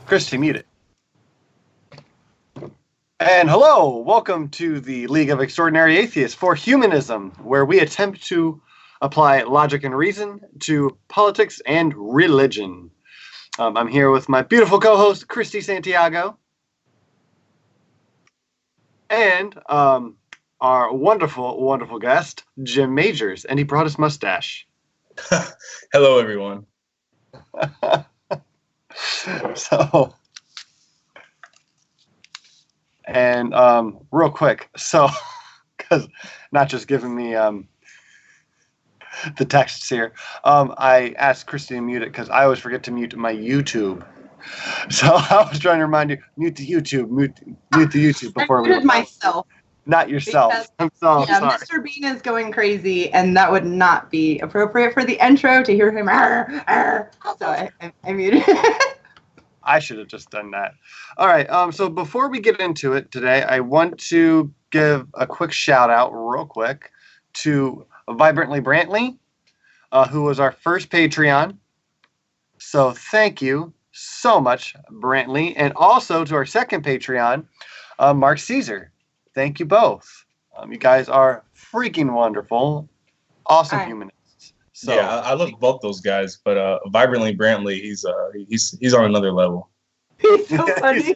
Christy, mute it. And hello, welcome to the League of Extraordinary Atheists for Humanism, where we attempt to apply logic and reason to politics and religion. I'm here with my beautiful co-host, Christy Santiago, and our wonderful, wonderful guest, Jim Majors, and he brought his mustache. Hello, everyone. So, and real quick, so, because not just giving me the texts here, I asked Christy to mute it because I always forget to mute my YouTube. So I was trying to remind you, mute the YouTube before we. I muted myself. Not yourself. Because, I'm sorry. Mr. Bean is going crazy, and that would not be appropriate for the intro to hear him. So I muted. I should have just done that. All right. So before we get into it today, I want to give a quick shout out, real quick, to Vibrantly Brantley, who was our first Patreon. So thank you so much, Brantley, and also to our second Patreon, Mark Caesar. Thank you both. You guys are freaking wonderful, awesome humanists. So, yeah, I love both those guys, but Vibrantly Brantley, he's on another level. He's so funny.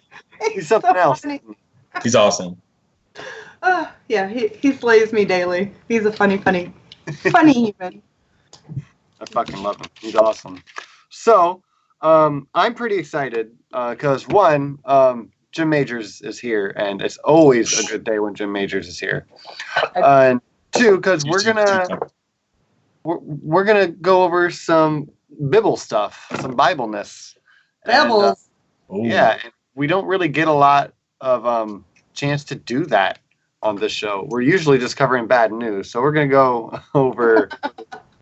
He's something else. Funny. He's awesome. Yeah, he slays me daily. He's a funny human. I fucking love him. He's awesome. So, I'm pretty excited because one, Jim Majors is here, and it's always a good day when Jim Majors is here. And two, because we're gonna go over some Bible stuff, some Bibleness. Bibbles. Yeah, and we don't really get a lot of chance to do that on this show. We're usually just covering bad news, so we're gonna go over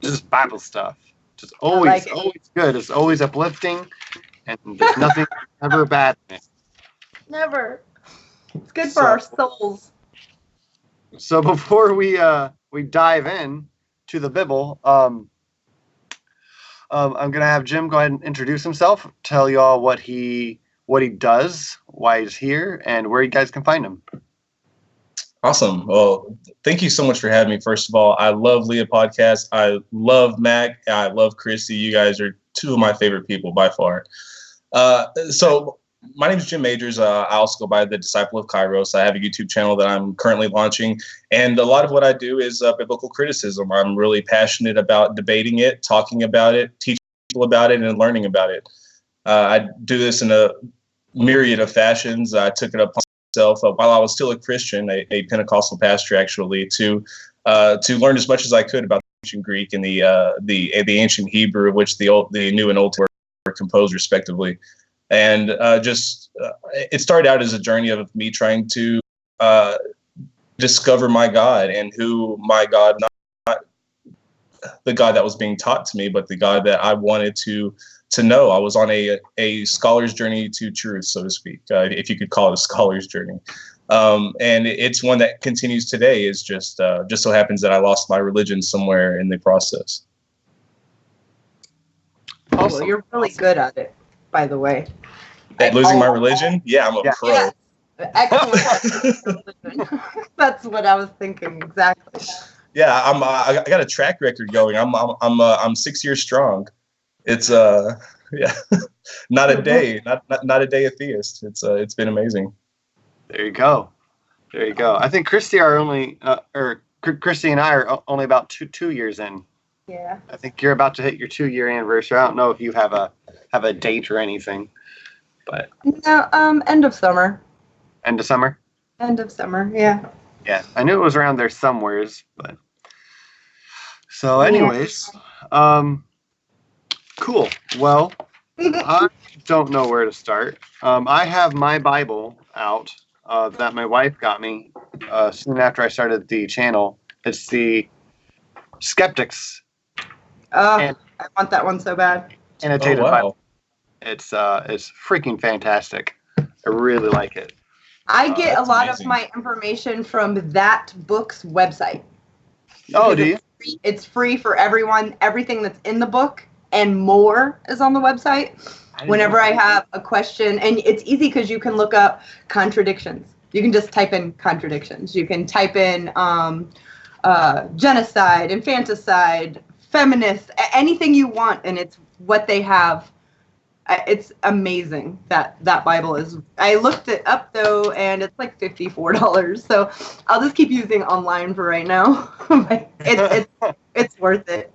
just Bible stuff. Just always good. It's always uplifting, and there's nothing ever bad in it. Never. It's good for our souls. So before we dive in to the Bible, I'm gonna have Jim go ahead and introduce himself, tell you all what he does, why he's here, and where you guys can find him. Awesome. Well, thank you so much for having me. First of all, I love LEAH Podcast. I love Mac. I love Christy. You guys are two of my favorite people by far. So my name is Jim Majors. I also go by the Disciple of Kairos. I have a YouTube channel that I'm currently launching. And a lot of what I do is biblical criticism. I'm really passionate about debating it, talking about it, teaching people about it, and learning about it. I do this in a myriad of fashions. I took it upon myself while I was still a Christian, a Pentecostal pastor, actually, to learn as much as I could about the ancient Greek and the ancient Hebrew, of which the New and Old were composed respectively. And it started out as a journey of me trying to discover my God and who my God, not the God that was being taught to me, but the God that I wanted to know. I was on a scholar's journey to truth, so to speak, if you could call it a scholar's journey. And it's one that continues today. Is just so happens that I lost my religion somewhere in the process. Awesome. Well, you're really good at it, by the way. At losing my religion? Yeah, I'm a pro. Yeah. Excellent. That's what I was thinking exactly. Yeah, I got a track record going. I'm 6 years strong. It's not a day atheist. It's been amazing. There you go. I think Christy Christy and I are only about two years in. Yeah. I think you're about to hit your 2-year anniversary. I don't know if you have a date or anything, but no, end of summer. End of summer. End of summer. Yeah. Yeah, I knew it was around there somewheres, but so anyways, cool. Well, I don't know where to start. I have my Bible out that my wife got me soon after I started the channel. It's the Skeptics. I want that one so bad. Annotated Bible. It's freaking fantastic. I really like it. I get a lot of my information from that book's website. Oh, do you? It's free for everyone. Everything that's in the book and more is on the website. Whenever I have a question, and it's easy because you can look up contradictions. You can just type in contradictions. You can type in genocide, infanticide, feminist, anything you want, and it's what they have. It's amazing that Bible is. I looked it up though, and it's like $54. So I'll just keep using online for right now. But it's worth it.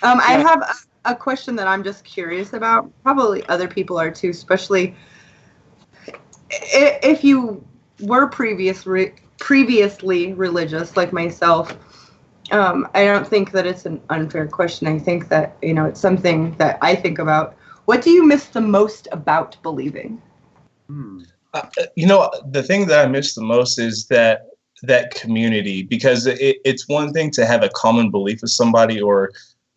I have a question that I'm just curious about. Probably other people are too, especially if you were previously religious like myself. I don't think that it's an unfair question. I think that, it's something that I think about. What do you miss the most about believing? The thing that I miss the most is that community, because it's one thing to have a common belief with somebody or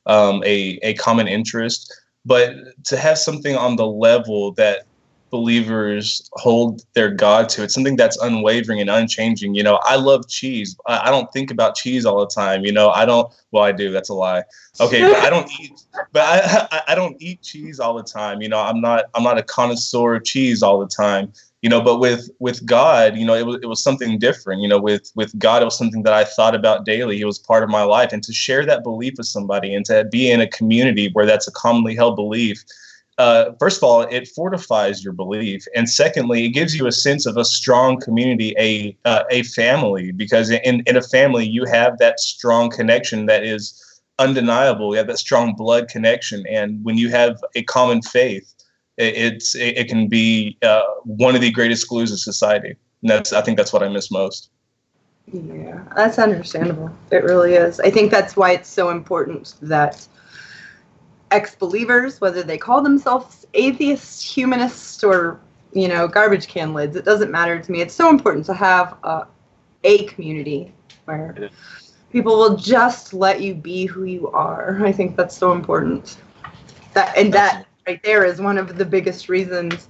a common interest, but to have something on the level that believers hold their God to, it's something that's unwavering and unchanging. I love cheese. I don't think about cheese all the time. I do. That's a lie. Okay, but I don't eat. But I don't eat cheese all the time. I'm not a connoisseur of cheese all the time. But with God, it was something different. With God, it was something that I thought about daily. It was part of my life, and to share that belief with somebody and to be in a community where that's a commonly held belief. First of all, it fortifies your belief, and secondly, it gives you a sense of a strong community, a family. Because in a family, you have that strong connection that is undeniable. You have that strong blood connection, and when you have a common faith, it can be one of the greatest glues of society. And I think that's what I miss most. Yeah, that's understandable. It really is. I think that's why it's so important that ex-believers, whether they call themselves atheists, humanists, or garbage can lids, it doesn't matter to me. It's so important to have a community where people will just let you be who you are. I think that's so important. That right there is one of the biggest reasons.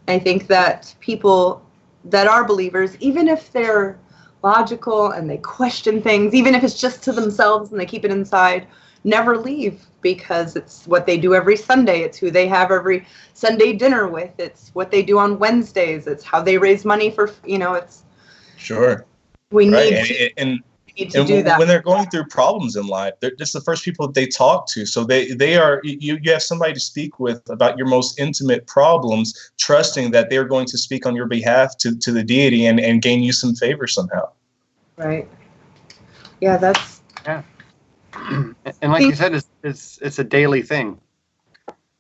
I think that people that are believers, even if they're logical and they question things, even if it's just to themselves and they keep it inside, never leave, because it's what they do every Sunday. It's who they have every Sunday dinner with. It's what they do on Wednesdays. It's how they raise money for, it's. Sure. We need to do that. When they're going through problems in life, they're just the first people that they talk to. So they are, you have somebody to speak with about your most intimate problems, trusting that they're going to speak on your behalf to the deity and gain you some favor somehow. Right. Yeah, that's. Yeah. And like you said, it's a daily thing.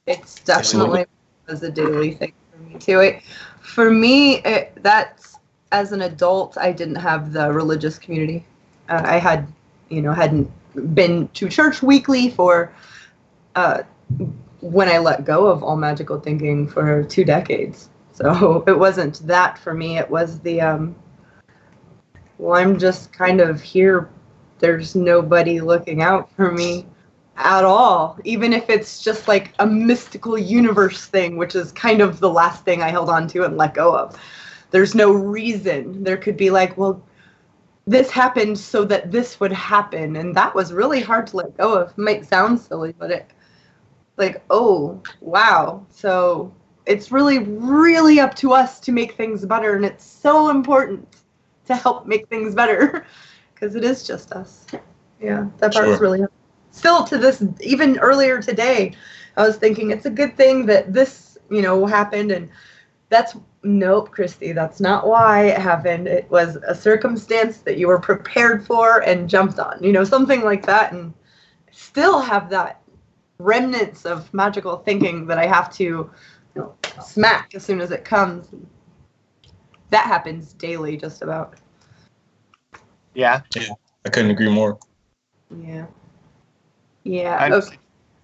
It's definitely was a daily thing for me too. For me, that's, as an adult, I didn't have the religious community. I hadn't been to church weekly for when I let go of all magical thinking for 2 decades. So it wasn't that for me. It was the I'm just kind of here. There's nobody looking out for me at all, even if it's just like a mystical universe thing, which is kind of the last thing I held on to and let go of. There's no reason. There could be like, well, this happened so that this would happen, and that was really hard to let go of. It might sound silly, but oh, wow. So it's really, really up to us to make things better, and it's so important to help make things better. Because it is just us. Yeah, that part's really hard. Still to this, even earlier today, I was thinking it's a good thing that this, happened. And nope, Christy, that's not why it happened. It was a circumstance that you were prepared for and jumped on, something like that. And still have that remnants of magical thinking that I have to smack as soon as it comes. That happens daily, just about. Yeah, I couldn't agree more. Yeah. Okay.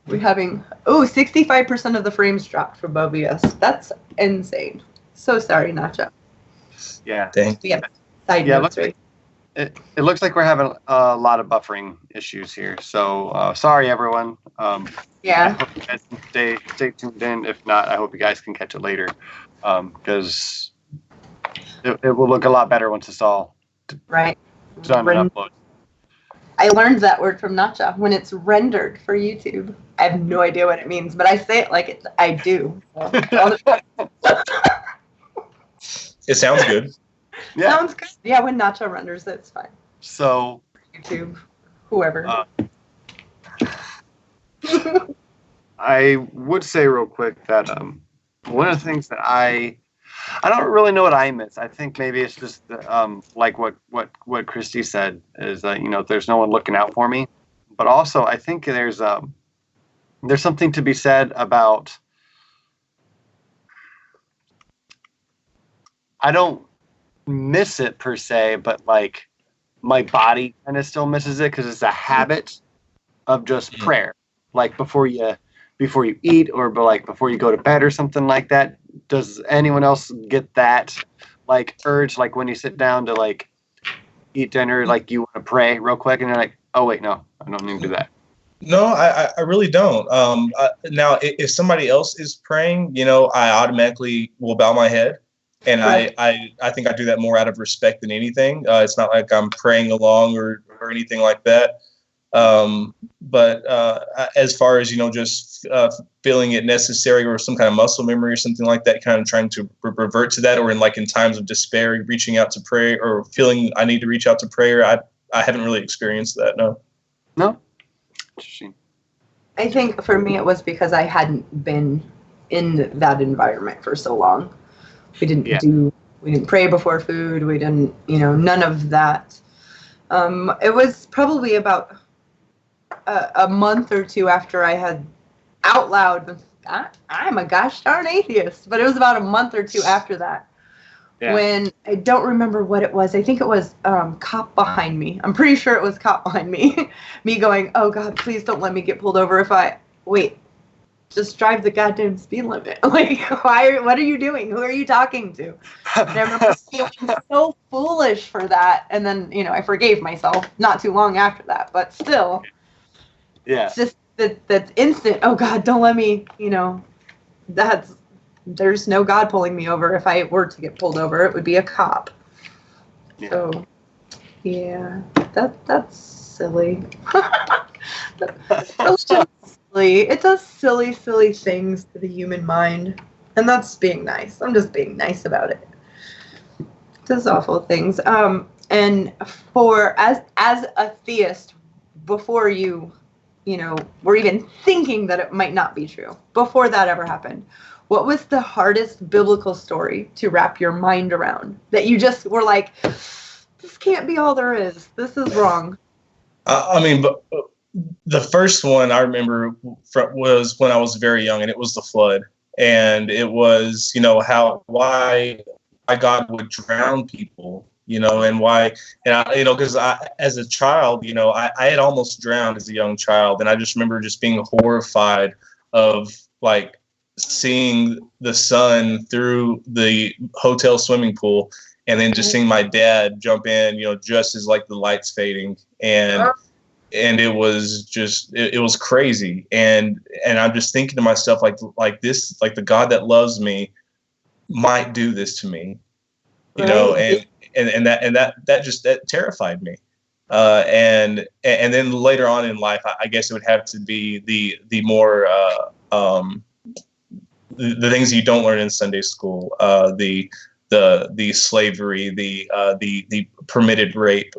We're having 65% of the frames dropped for OBS. That's insane. So sorry, Nacho. Yeah. Thanks. Yeah. Side notes, right? It looks like we're having a lot of buffering issues here. So sorry, everyone. Yeah. I hope you guys can stay tuned in. If not, I hope you guys can catch it later, because it will look a lot better once it's all right. done and uploaded. I learned that word from Nacha when it's rendered for YouTube. I have no idea what it means, but I say it like I do. So. It sounds good. Yeah. Sounds good. Yeah, when Nacha renders it, it's fine. So YouTube, whoever. I would say real quick that one of the things that I don't really know what I miss. I think maybe it's just like what Christy said is that there's no one looking out for me. But also I think there's something to be said about. I don't miss it per se, but like my body kind of still misses it because it's a habit of just prayer, like before you eat or like before you go to bed or something like that. Does anyone else get that like urge, like when you sit down to like eat dinner, like you want to pray real quick and you're like, oh wait, no, I don't need to do that. No, I really don't. Now, if somebody else is praying, I automatically will bow my head. And right. I think I do that more out of respect than anything. It's not like I'm praying along or anything like that. But as far as, just feeling it necessary or some kind of muscle memory or something like that, kind of trying to revert to that, or in times of despair, reaching out to prayer or feeling I need to reach out to prayer, I haven't really experienced that, no. No? Interesting. I think for me it was because I hadn't been in that environment for so long. We didn't pray before food. We didn't, none of that. It was probably about a month or two after I had out loud, I'm a gosh darn atheist, but it was about a month or two after that when I don't remember what it was. I think it was cop behind me. I'm pretty sure it was cop behind me. Me going, oh God, please don't let me get pulled over just drive the goddamn speed limit. Like, what are you doing? Who are you talking to? And I remember feeling so foolish for that. And then, I forgave myself not too long after that. But still, it's just that instant, oh God, don't let me, there's no God pulling me over. If I were to get pulled over, it would be a cop. Yeah. So, yeah, that's silly. It does silly things to the human mind, and that's being nice. I'm just being nice about it. It does awful things. And for as a theist, before you were even thinking that it might not be true, before that ever happened, what was the hardest biblical story to wrap your mind around that you just were like, this can't be all there is. This is wrong. The first one I remember was when I was very young, and it was the flood. And it was, why God would drown people, and why, because as a child, I had almost drowned as a young child. And I just remember just being horrified of like seeing the sun through the hotel swimming pool and then just seeing my dad jump in, just as like the lights fading. And it was just, it was crazy. And I'm just thinking to myself, like this, like the God that loves me might do this to me, and that terrified me. And then later on in life, I guess it would have to be the more, the things you don't learn in Sunday school, the slavery, the permitted rape,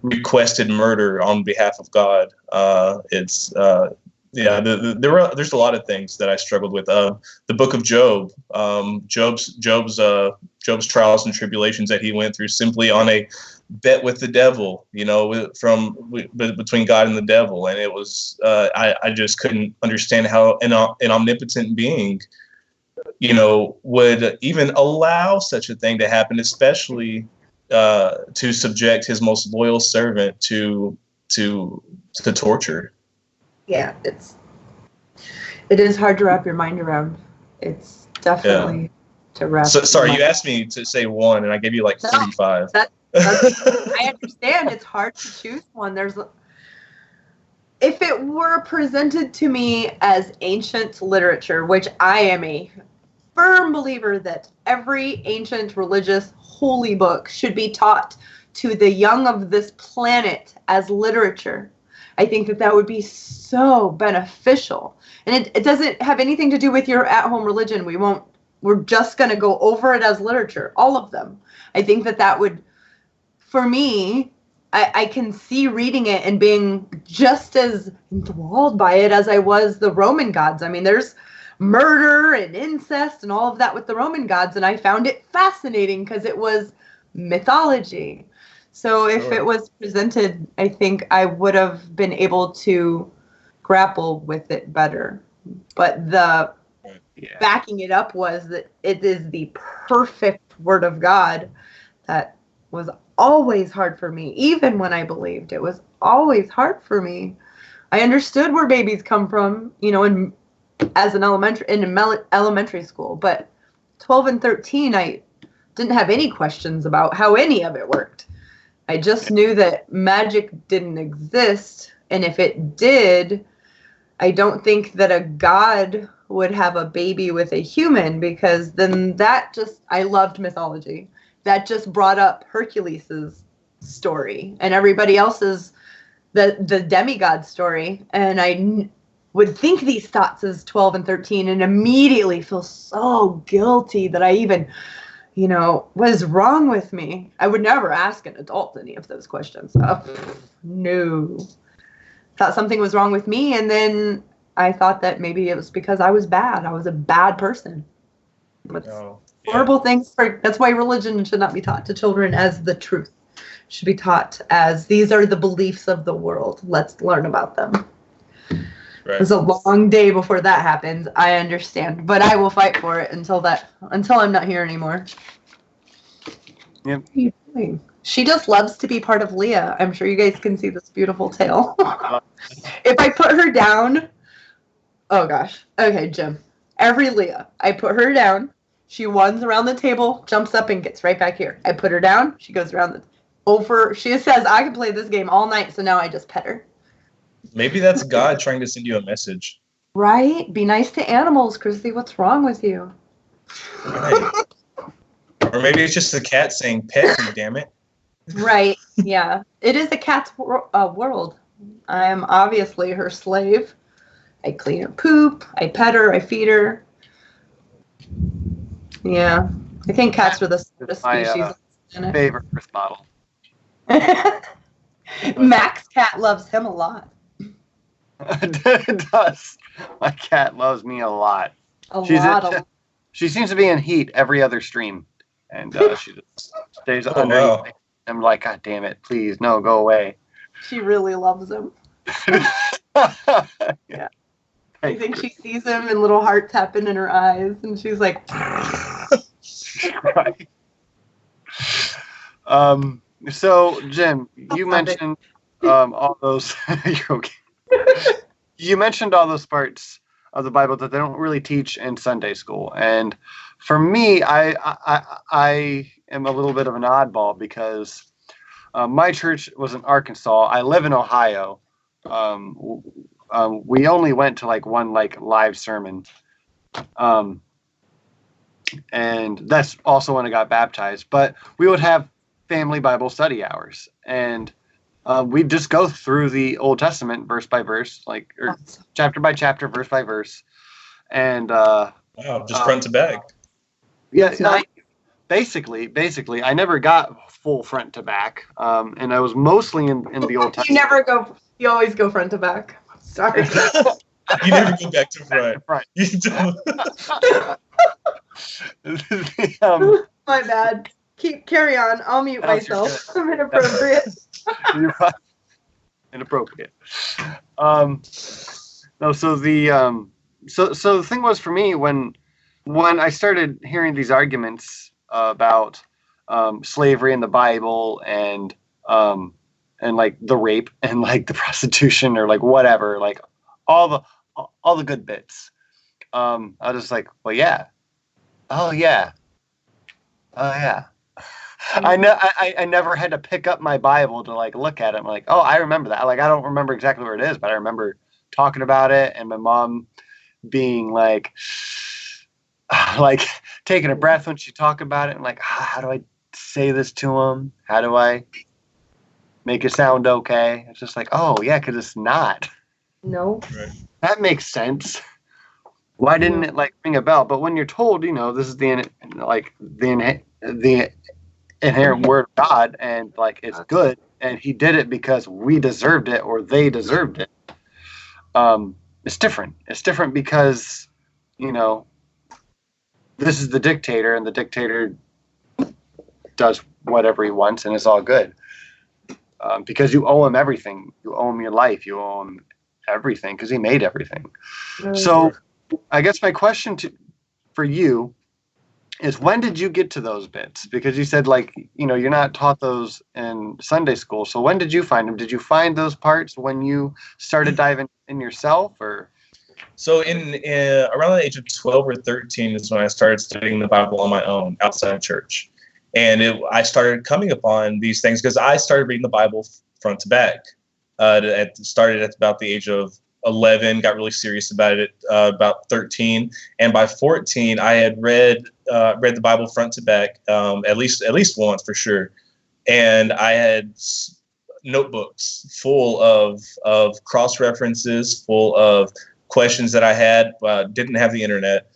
requested murder on behalf of God. There's a lot of things that I struggled with. The book of Job, Job's trials and tribulations that he went through simply on a bet with the devil, between God and the devil. And it was, I just couldn't understand how an omnipotent being, would even allow such a thing to happen, especially to subject his most loyal servant to torture. Yeah, it is hard to wrap your mind around. It's definitely to wrap. So, sorry, you asked me to say one, and I gave you like 45. I understand. It's hard to choose one. If it were presented to me as ancient literature, which I am a firm believer that every ancient religious holy book should be taught to the young of this planet as literature. I think that would be so beneficial. And it doesn't have anything to do with your at-home religion. We're just going to go over it as literature, all of them. I think that would, for me, I can see reading it and being just as enthralled by it as I was the Roman gods. I mean, there's murder and incest and all of that with the Roman gods, and I found it fascinating because it was mythology. So if it was presented, I think I would have been able to grapple with it better. But the backing it up was that it is the perfect word of God that was always hard for me. Even when I believed, it was always hard for me. I understood where babies come from, as an elementary school, but 12 and 13, I didn't have any questions about how any of it worked. I just knew that magic didn't exist, and if it did, I don't think that a god would have a baby with a human, because then I loved mythology. That just brought up Hercules's story and everybody else's, the demigod story, and I would think these thoughts as 12 and 13 and immediately feel so guilty that I even, what is wrong with me? I would never ask an adult any of those questions. No. Thought something was wrong with me, and then I thought that maybe it was because I was bad. I was a bad person. Horrible things. That's why religion should not be taught to children as the truth. It should be taught as these are the beliefs of the world. Let's learn about them. Right. It was a long day before that happens. I understand, but I will fight for it until I'm not here anymore. Yep. What are you doing? She just loves to be part of LEAH. I'm sure you guys can see this beautiful tail. If I put her down, oh gosh. Okay, Jim. Every LEAH, I put her down. She runs around the table, jumps up, and gets right back here. I put her down. She goes around She says, I can play this game all night, so now I just pet her. Maybe that's God trying to send you a message. Right? Be nice to animals, Christy. What's wrong with you? Right. Or maybe it's just the cat saying, pet me, damn it. Right. Yeah. It is a cat's world. I am obviously her slave. I clean her poop. I pet her. I feed her. Yeah. I think cats are the species. My favorite Earth model. Mac's cat loves him a lot. It does. My cat loves me a lot. She seems to be in heat every other stream, and she just stays underneath. Wow. I'm like, God damn it! Please, no, go away. She really loves him. Yeah. I think she sees him and little hearts happen in her eyes, and she's like. Right. So, Jim, you mentioned all those. You're okay. You mentioned all those parts of the Bible that they don't really teach in Sunday school, and for me, I am a little bit of an oddball because my church was in Arkansas. I live in Ohio. We only went to one live sermon, and that's also when I got baptized. But we would have family Bible study hours, and we'd just go through the Old Testament verse by verse, or chapter by chapter, verse by verse, and just front to back. Yeah, basically, I never got full front to back, and I was mostly in the Old Testament. You always go front to back. Sorry. You never go back to front. Right. You don't. My bad. Carry on. I'll mute myself. I'm inappropriate. You're right. Inappropriate. No. So the thing was for me when I started hearing these arguments about slavery in the Bible and the rape and the prostitution or whatever, all the good bits. I was just like, well, yeah. Oh yeah. I know. I never had to pick up my Bible to look at it. I'm like, oh, I remember that. I don't remember exactly where it is, but I remember talking about it, and my mom being taking a breath when she talked about it, and how do I say this to him? How do I make it sound okay? It's just like, oh yeah, because it's not. No. Right. That makes sense. Why didn't it like ring a bell? But when you're told, this is the inherent word of God, and like it's good, and He did it because we deserved it or they deserved it. It's different. It's different because this is the dictator, and the dictator does whatever he wants, and it's all good. Because you owe him everything. You owe him your life. You owe him everything because he made everything. So I guess my question for you is, when did you get to those bits? Because you said you're not taught those in Sunday school. So when did you find them? Did you find those parts when you started diving in yourself, or? So in around the age of 12 or 13 is when I started studying the Bible on my own outside of church. And I started coming upon these things because I started reading the Bible front to back. Started at about the age of 11, got really serious about it about 13. And by 14, I had read the Bible front to back at least once for sure. And I had notebooks full of cross references, full of questions that I had. Didn't have the internet,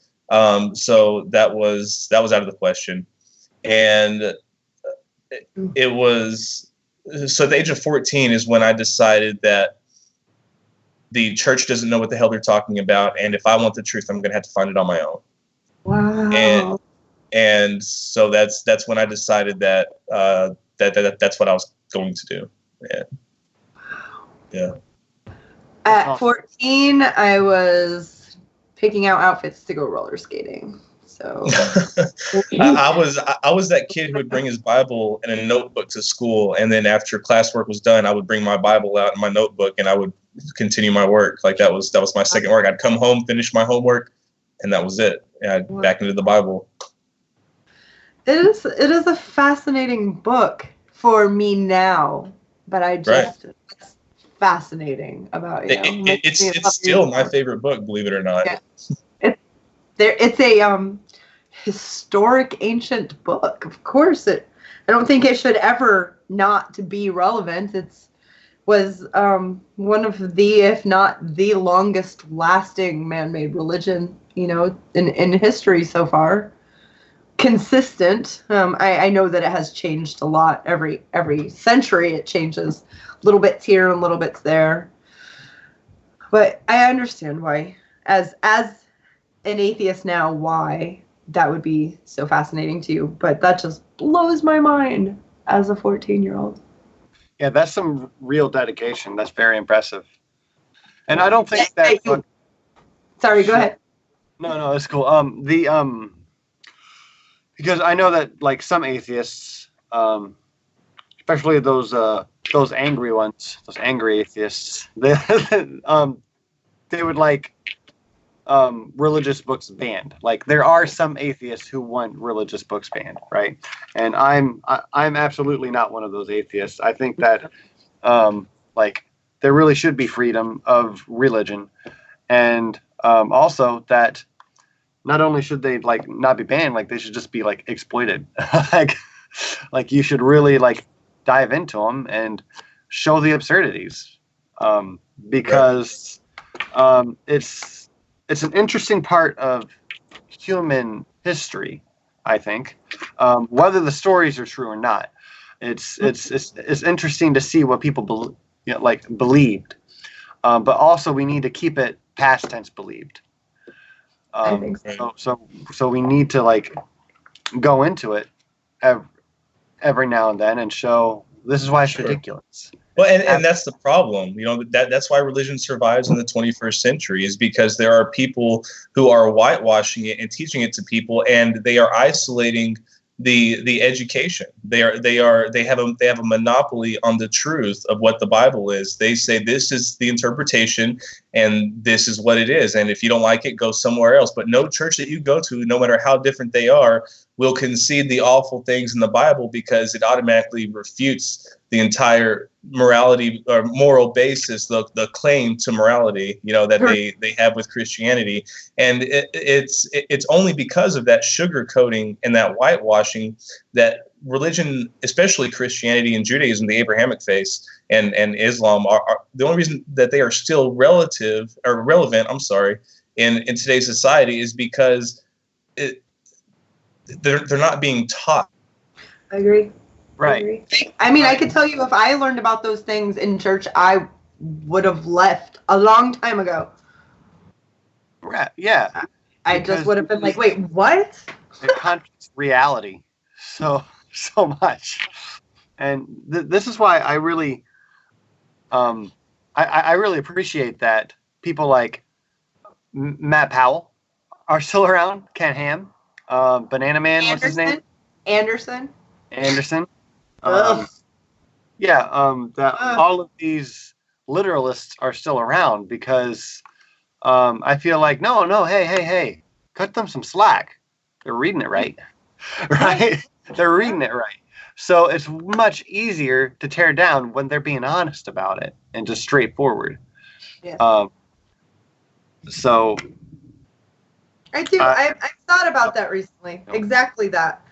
so that was out of the question. And it was so at the age of 14 is when I decided that the church doesn't know what the hell they're talking about, and if I want the truth, I'm going to have to find it on my own. Wow. And so that's when I decided that that's what I was going to do. Yeah. At 14, I was picking out outfits to go roller skating. So I was that kid who would bring his Bible and a notebook to school, and then after classwork was done, I would bring my Bible out and my notebook, and I would continue my work. Like that was my second work. I'd come home, finish my homework, and that was it. And back into the Bible. It is a fascinating book for me now, but it's fascinating about you. It's still my favorite book, believe it or not. Yeah. It's a historic ancient book. Of course, I don't think it should ever not to be relevant. Was one of the, if not the longest lasting man-made religion, in history so far. Consistent. I know that it has changed a lot. Every century it changes, little bits here and little bits there. But I understand why, as an atheist now, why that would be so fascinating to you. But that just blows my mind as a 14-year-old. Yeah, that's some real dedication. That's very impressive. And I don't think that. Sorry, go ahead. No, it's cool. Because I know that like some atheists, especially those angry ones, those angry atheists, they would like religious books banned. Like there are some atheists who want religious books banned, right? And I'm absolutely not one of those atheists. I think that like there really should be freedom of religion, and also that not only should they like not be banned, like they should just be like exploited. like you should really like dive into them and show the absurdities, because it's an interesting part of human history, I think, whether the stories are true or not. It's interesting to see what people believed, but also we need to keep it past tense believed. I think so. So we need to like go into it every now and then and show this is why it's ridiculous. Well, and that's the problem. That's why religion survives in the 21st century, is because there are people who are whitewashing it and teaching it to people, and they are isolating the education. They have a monopoly on the truth of what the Bible is. They say this is the interpretation and this is what it is. And if you don't like it, go somewhere else. But no church that you go to, no matter how different they are, will concede the awful things in the Bible, because it automatically refutes the entire morality or moral basis, the claim to morality, that they have with Christianity. And it's only because of that sugarcoating and that whitewashing that religion, especially Christianity and Judaism, the Abrahamic faith, and Islam, are the only reason that they are still relevant, in today's society is because they're not being taught. I agree. Right. I mean, I could tell you if I learned about those things in church, I would have left a long time ago. Right. Yeah. I just would have been like, wait, what? It contradicts reality so much, and this is why I really, I really appreciate that people like Matt Powell are still around. Ken Ham, Banana Man, what's his name? Anderson. All of these literalists are still around because I feel like no, hey, cut them some slack. They're reading it right, right? They're reading it right. So it's much easier to tear down when they're being honest about it and just straightforward. Yeah. So I do. I've thought about that recently. Exactly that.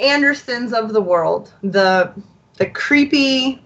Andersons of the world, the creepy.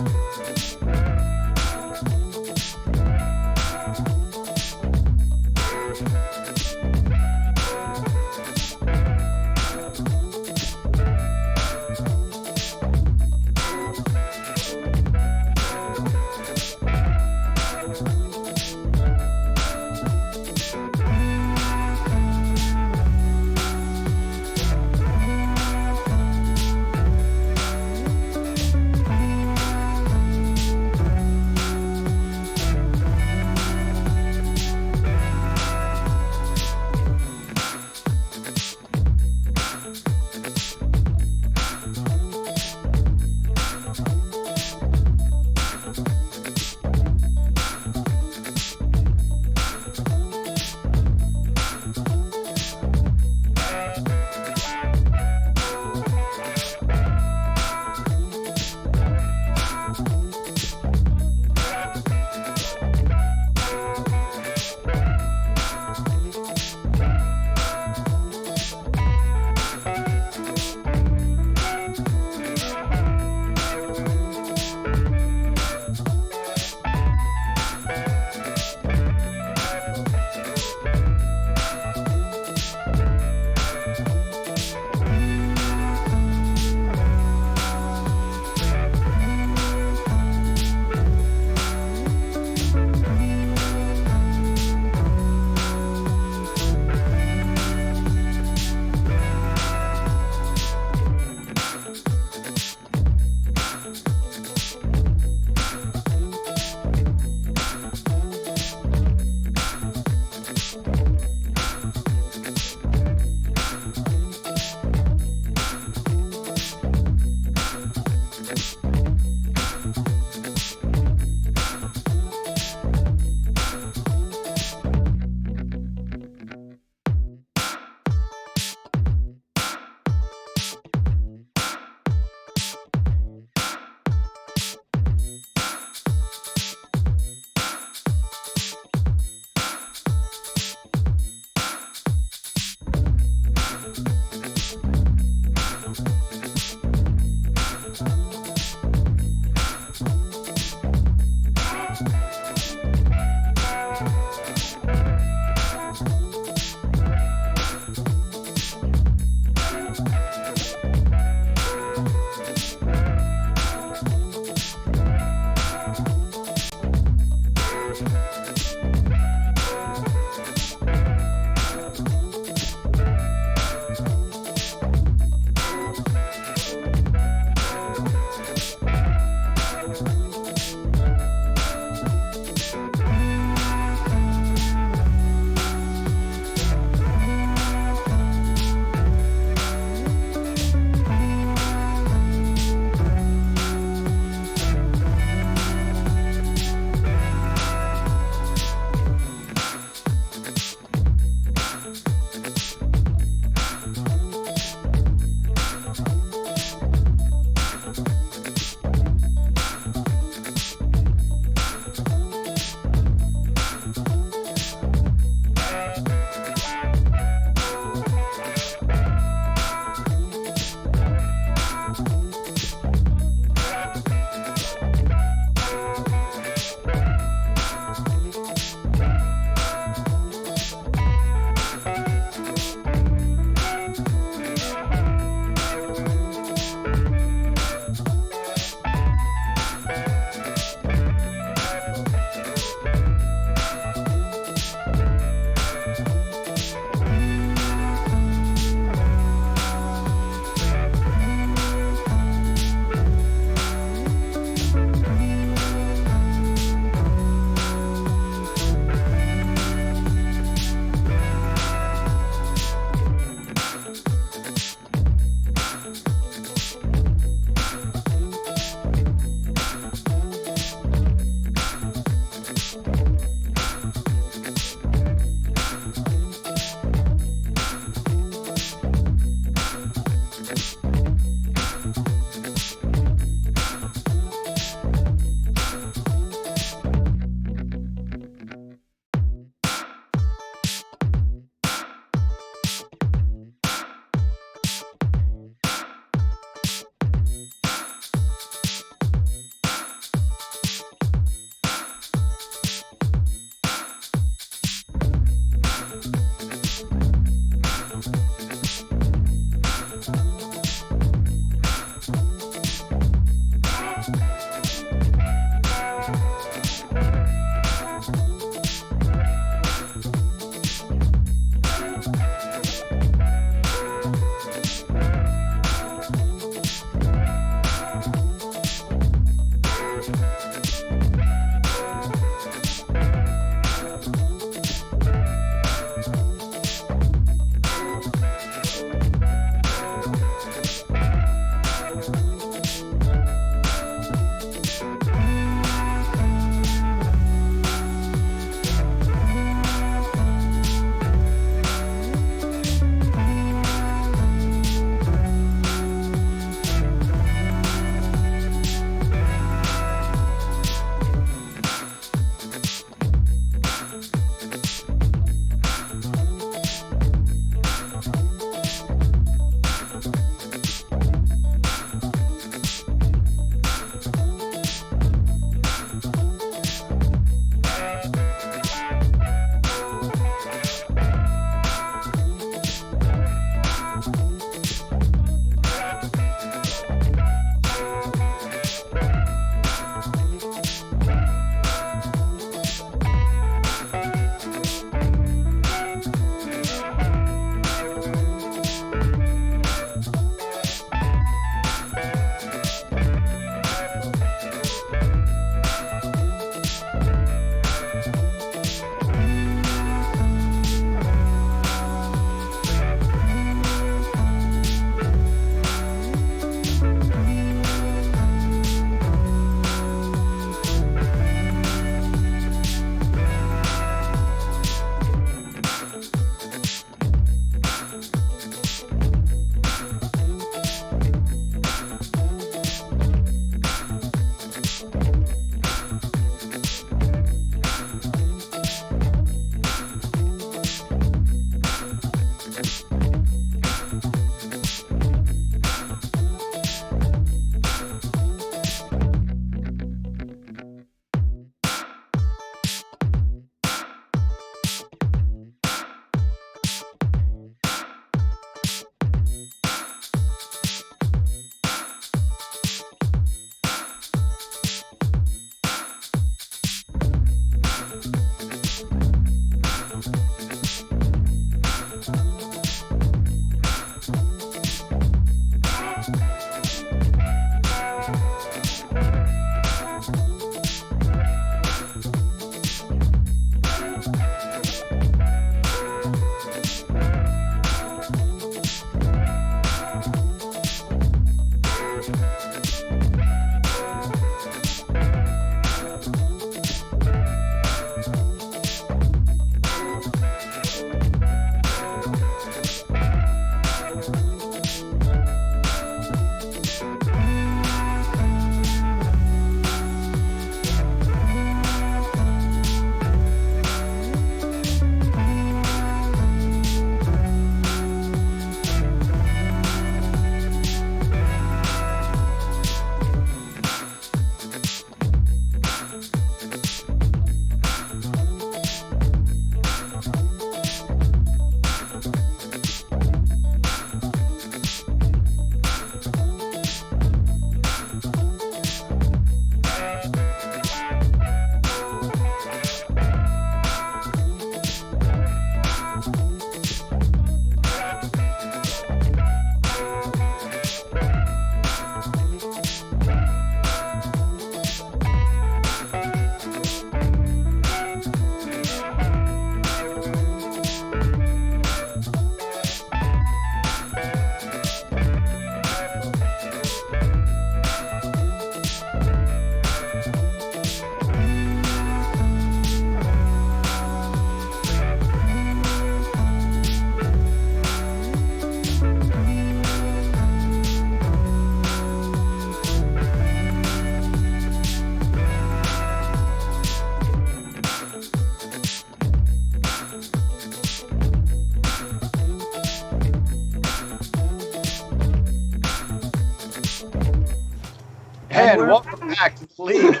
And welcome back to the League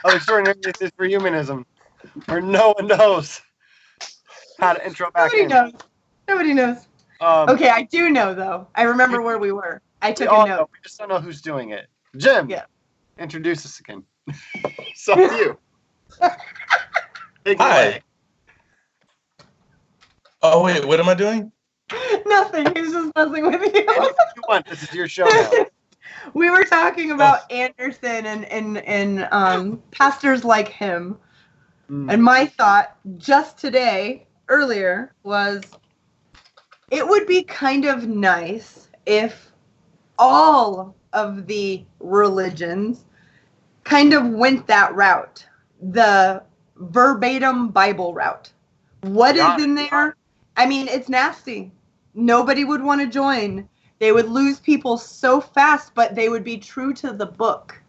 of Extraordinary Atheists for Humanism, where no one knows how to intro back in. Nobody knows. Okay, I do know, though. I remember where we were. I took a note. We just don't know who's doing it. Jim, introduce us again. So you. Take it away. Oh, wait, what am I doing? Nothing. He's just messing with you. Anything you want. This is your show now. We were talking about Anderson and pastors like him. And my thought just today, earlier, was it would be kind of nice if all of the religions kind of went that route, the verbatim Bible route. What is in there? I mean, it's nasty. Nobody would want to join. They would lose people so fast, but they would be true to the book.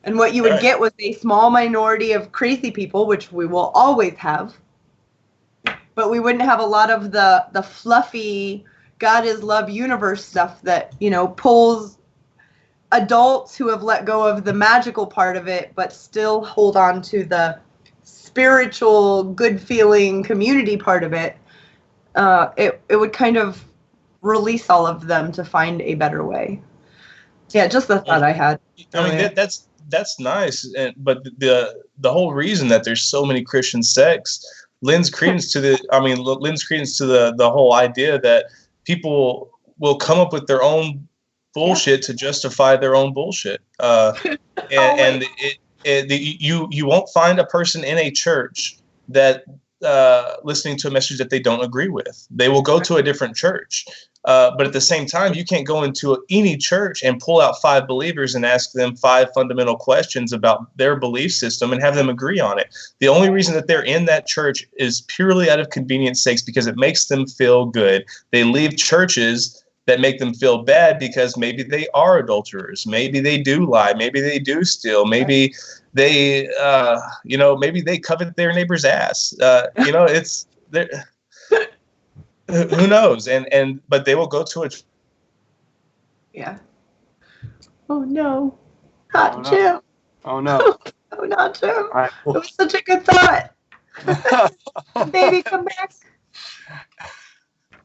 And what you would get was a small minority of crazy people, which we will always have. But we wouldn't have a lot of the fluffy God is love universe stuff that, pulls adults who have let go of the magical part of it, but still hold on to the spiritual, good feeling community part of it. It would kind of release all of them to find a better way. Yeah, just the thought I had. I mean, that's nice, but the whole reason that there's so many Christian sects lends credence to the whole idea that people will come up with their own bullshit to justify their own bullshit. You won't find a person in a church that listening to a message that they don't agree with. They will go to a different church. But at the same time, you can't go into any church and pull out 5 believers and ask them 5 fundamental questions about their belief system and have them agree on it. The only reason that they're in that church is purely out of convenience sakes, because it makes them feel good. They leave churches that make them feel bad because maybe they are adulterers. Maybe they do lie. Maybe they do steal. Maybe they, maybe they covet their neighbor's ass. It's who knows? But they will go to a. Yeah. Oh no, not Jim. Oh no. Oh, not Jim. All right, cool. It was such a good thought. Baby, come back.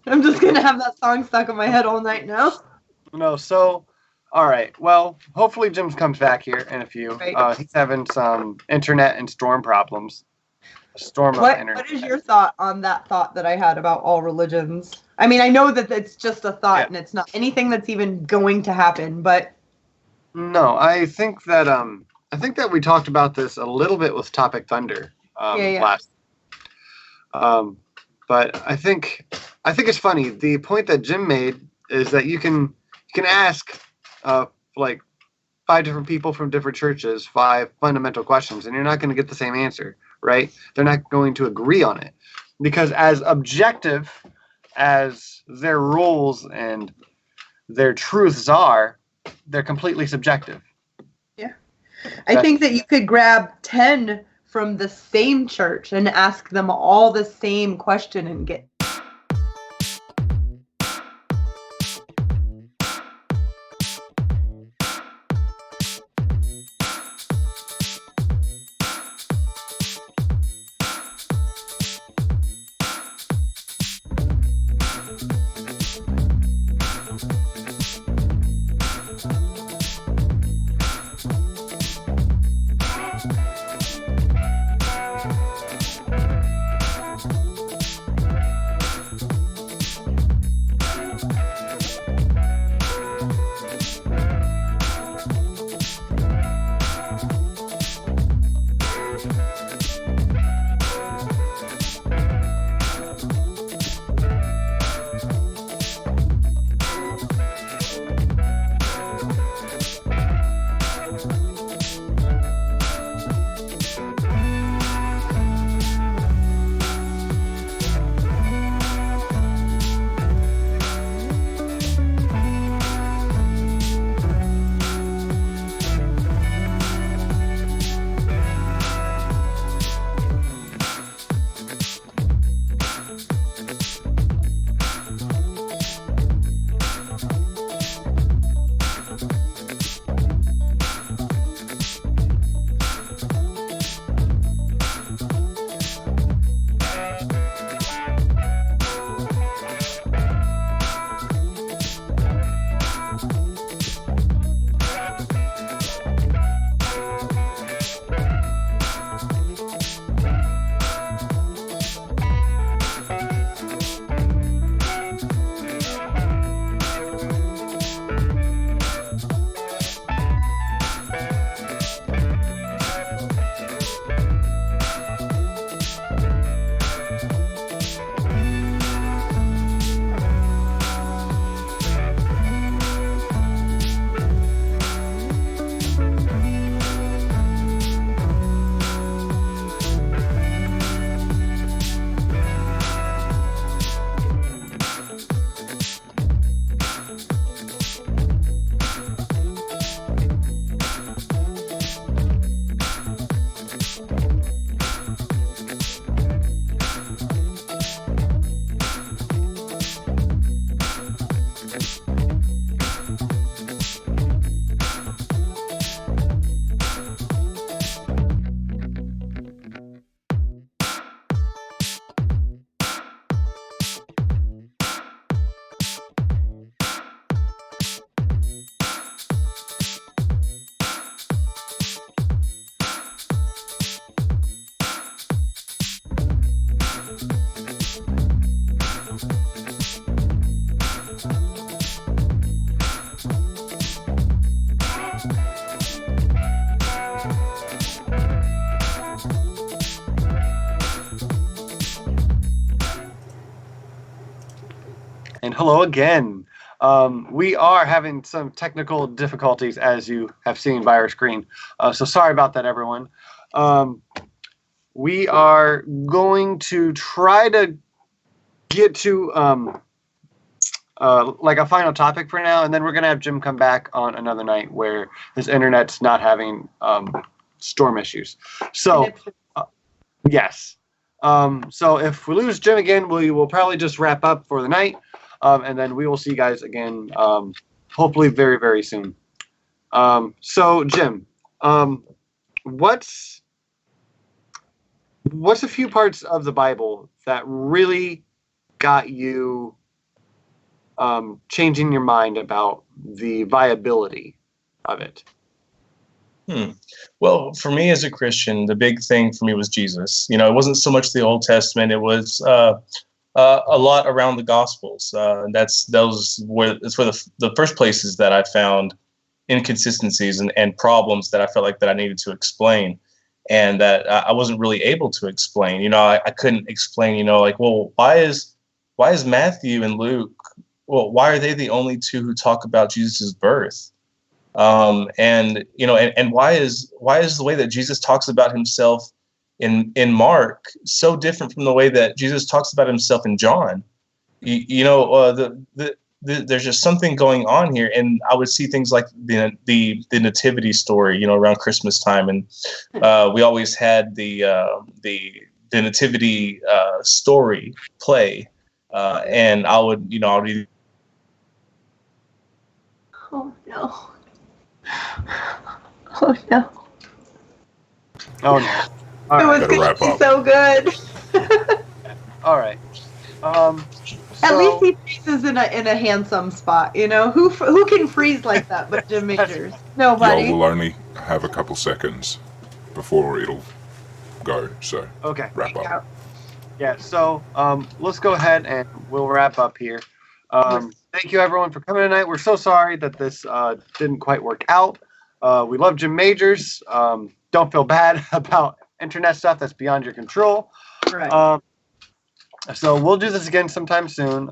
I'm just gonna have that song stuck in my head all night now. No, so all right. Well, hopefully Jim comes back here in a few. Right. He's having some internet and storm problems. What is your thought on that thought that I had about all religions? I mean, I know that it's just a thought and it's not anything that's even going to happen, but no, I think that we talked about this a little bit with Topic Thunder last. But I think it's funny. The point that Jim made is that you can ask like 5 different people from different churches 5 fundamental questions, and you're not going to get the same answer. Right? They're not going to agree on it because as objective as their rules and their truths are, they're completely subjective. Yeah. I think that you could grab 10 from the same church and ask them all the same question and get hello again. We are having some technical difficulties, as you have seen by our screen. So sorry about that, everyone. We are going to try to get to like a final topic for now, and then we're going to have Jim come back on another night where his internet's not having storm issues. So, yes. So if we lose Jim again, we will probably just wrap up for the night, and then we will see you guys again, hopefully very, very soon. So Jim, what's a few parts of the Bible that really got you changing your mind about the viability of it? Well, for me as a Christian, the big thing for me was Jesus. You know, it wasn't so much the Old Testament; it was a lot around the Gospels. It's where the first places that I found inconsistencies and problems that I felt like that I needed to explain, and that I wasn't really able to explain. You know, I couldn't explain. You know, like, well, why is Matthew and Luke? Well, why are they the only two who talk about Jesus's birth? And you know, and why is the way that Jesus talks about himself in Mark so different from the way that Jesus talks about himself in John? There's just something going on here, and I would see things like the nativity story, you know, around Christmas time, and we always had the nativity story play, and I would Oh no. Oh no. Oh no. It was going to be so good. All right. At least he freezes in a handsome spot, you know? Who can freeze like that but Jim Majors? Nobody. Y'all will only have a couple seconds before it'll go, so okay. Wrap up. Yeah, so let's go ahead and we'll wrap up here. Thank you, everyone, for coming tonight. We're so sorry that this didn't quite work out. We love Jim Majors. Don't feel bad about internet stuff that's beyond your control. Right. So we'll do this again sometime soon.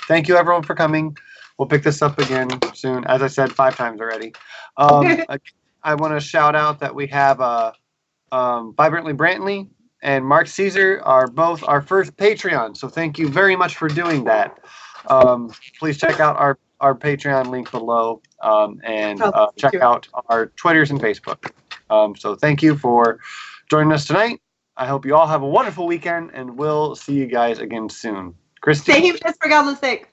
Thank you, everyone, for coming. We'll pick this up again soon. As I said 5 times already. I want to shout out that we have Vibrantly Brantley and Mark Caesar are both our first Patreon. So thank you very much for doing that. Please check out our Patreon link below, and check out our Twitters and Facebook. So thank you for joining us tonight. I hope you all have a wonderful weekend, and we'll see you guys again soon. Christy? Thank you, for God's sake.